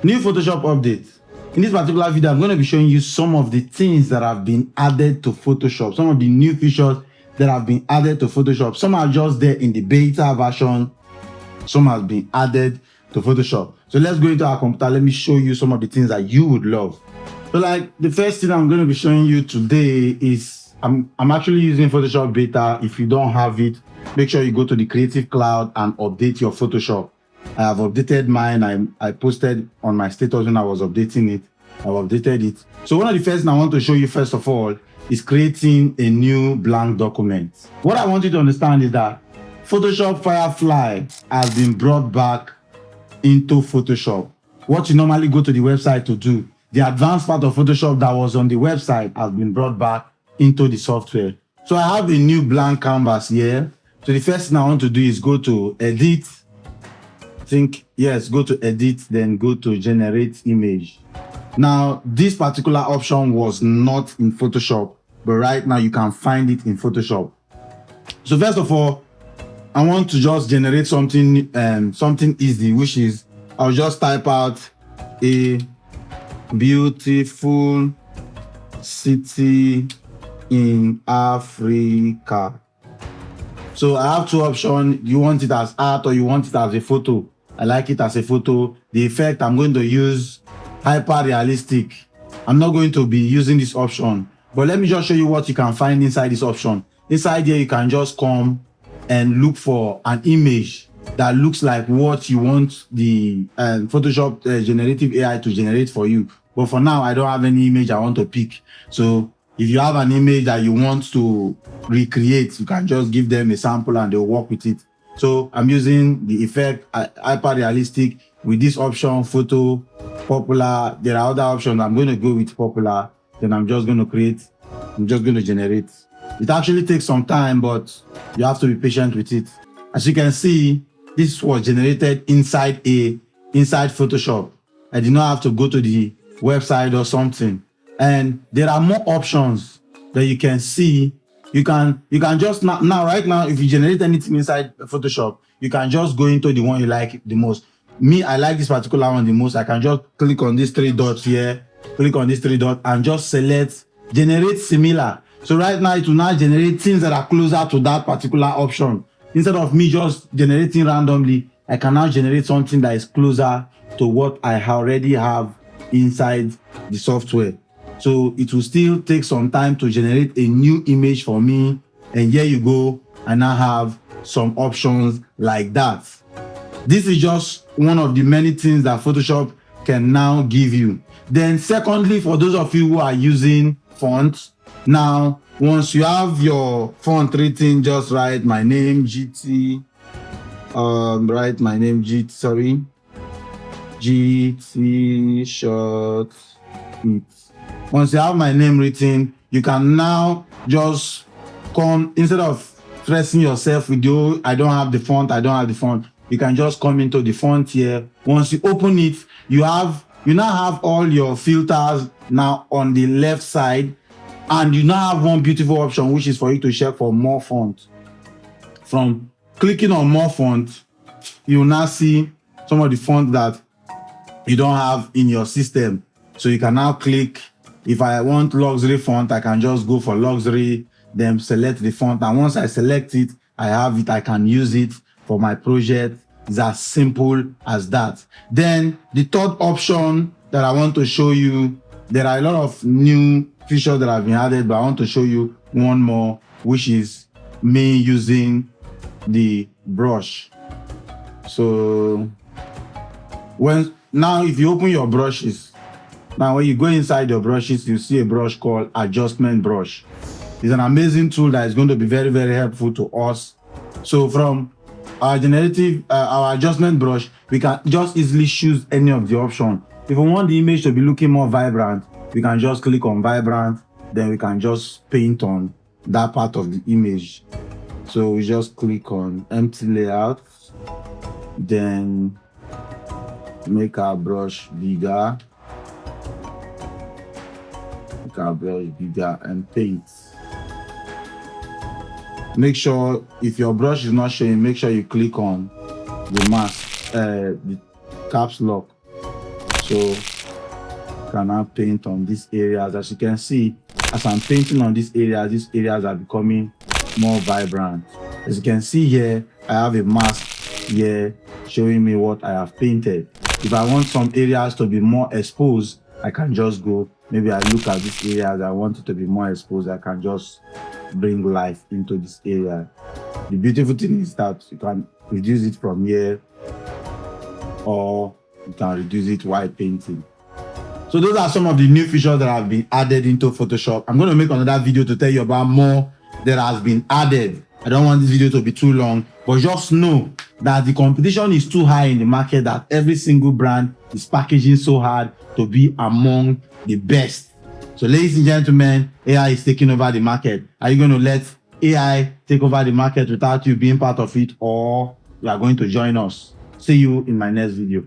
New Photoshop update. In this particular video, I'm going to be showing you some of the things that have been added to Photoshop, some of the new features that have been added to Photoshop. Some are just there in the beta version, some has been added to Photoshop. So let's go into our computer. Let me show you some of the things that you would love. So like the first thing I'm going to be showing you today is I'm actually using Photoshop beta. If you don't have it, make sure you go to the Creative Cloud and update your Photoshop. I have updated mine. I posted on my status when I was updating it. I've updated it. So one of the first things I want to show you first of all is creating a new blank document. What I want you to understand is that Photoshop Firefly has been brought back into Photoshop. What you normally go to the website to do, the advanced part of Photoshop that was on the website has been brought back into the software. So I have a new blank canvas here. So the first thing I want to do is go to edit. Go to edit, then go to generate image. Now, this particular option was not in Photoshop, but right now you can find it in Photoshop. So first of all, I want to just generate something easy, which is I'll just type out a beautiful city in Africa. So I have two options. You want it as art or you want it as a photo. I like it as a photo. The effect I'm going to use hyper realistic. I'm not going to be using this option, but let me just show you what you can find inside this option. Inside here, you can just come and look for an image that looks like what you want the Photoshop generative AI to generate for you. But for now, I don't have any image I want to pick. So if you have an image that you want to recreate, you can just give them a sample and they'll work with it. So I'm using the effect hyper realistic with this option, photo, popular. There are other options. I'm going to go with popular. Then I'm just going to generate. It actually takes some time, but you have to be patient with it. As you can see, this was generated inside Photoshop. I did not have to go to the website or something. And there are more options that you can see. You can just right now, if you generate anything inside Photoshop, you can just go into the one you like the most. Me, I like this particular one the most. I can just click on these three dots here, and just select generate similar. So right now it will now generate things that are closer to that particular option. Instead of me just generating randomly, I can now generate something that is closer to what I already have inside the software. So it will still take some time to generate a new image for me. And here you go. I now have some options like that. This is just one of the many things that Photoshop can now give you. Then secondly, for those of you who are using fonts, now once you have your font written, just write my name GT. GT short it. Once you have my name written, you can now just come, instead of stressing yourself with I don't have the font. You can just come into the font here. Once you open it, you now have all your filters now on the left side, and you now have one beautiful option, which is for you to check for more font. From clicking on more font, you will now see some of the font that you don't have in your system. So you can now click. If I want luxury font, I can just go for luxury, then select the font. And once I select it, I have it, I can use it for my project. It's as simple as that. Then the third option that I want to show you, there are a lot of new features that have been added, but I want to show you one more, which is me using the brush. So if you open your brushes, now when you go inside your brushes, you see a brush called adjustment brush. It's an amazing tool that is going to be very, very helpful to us. So from our adjustment brush, we can just easily choose any of the options. If we want the image to be looking more vibrant, we can just click on vibrant, then we can just paint on that part of the image. So we just click on empty layout, then make our brush bigger. And paint. Make sure if your brush is not showing, make sure you click on the mask, the caps lock. So you can now paint on these areas. As you can see, as I'm painting on these areas are becoming more vibrant. As you can see here, I have a mask here showing me what I have painted. If I want some areas to be more exposed, I can just go, maybe I look at these areas, I want it to be more exposed, I can just bring life into this area. The beautiful thing is that you can reduce it from here, or you can reduce it while painting. So those are some of the new features that have been added into Photoshop. I'm going to make another video to tell you about more that has been added. I don't want this video to be too long, but just know that the competition is too high in the market, that every single brand is packaging so hard to be among the best. So ladies and gentlemen, AI is taking over the market. Are you going to let AI take over the market without you being part of it, or you are going to join us? See you in my next video.